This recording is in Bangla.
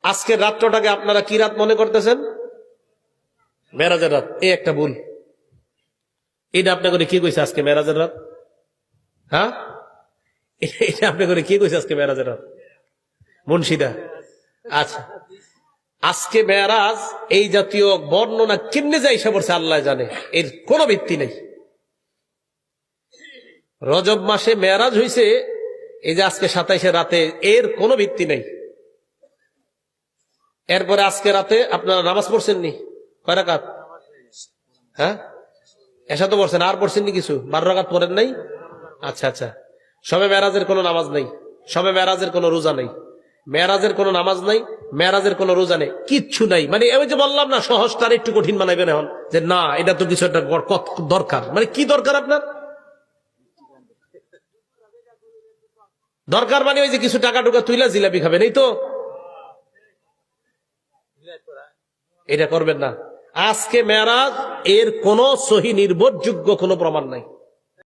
আজকের রাত্রটাকে আপনারা কি রাত মনে করতেছেন? মেরাজের রাত। এই একটা ভুল। এটা আপনি করে কি কইছে আজকে মেরাজের রাত? হ্যাঁ, এটা আপনি করে কি কইছে আজকে মেরাজের রাত? মুন্সিদা। আচ্ছা, আজকে মেরাজ এই জাতীয় বর্ণনা কেমনে যায় এসে পড়ছে আল্লাহ জানে, এর কোনো ভিত্তি নেই। রজব মাসে মেরাজ হইছে এই যে আজকে 27 রাতে, এর কোনো ভিত্তি নেই। এরপরে আজকে রাতে আপনারা নামাজ পড়ছেন নি? কয় রাকাত? হ্যাঁ, এসা তো পড়ছেন, আর পড়ছেন নি কিছু? 12 রাকাত পড়েন নাই? আচ্ছা আচ্ছা। সবে মেরাজের কোনো নামাজ নেই, সবে মেরাজের কোনো রোজা নেই, মেরাজের কোনো নামাজ নাই, মেরাজের কোনো রোজা নেই, কিচ্ছু নাই। মানে ওই যে বললাম না, সহজটার একটু কঠিন বানাইবেন এখন, যে না এটা তো কিছু একটা দরকার। মানে কি দরকার আপনার? দরকার মানে ওই যে কিছু টাকা টুকা তুইলা জিলাপি খাবেন, এই তো। এটা করবেন না। আজকে মেরাজ, এর কোন সহি নির্ভরযোগ্য কোনো প্রমাণ নাই।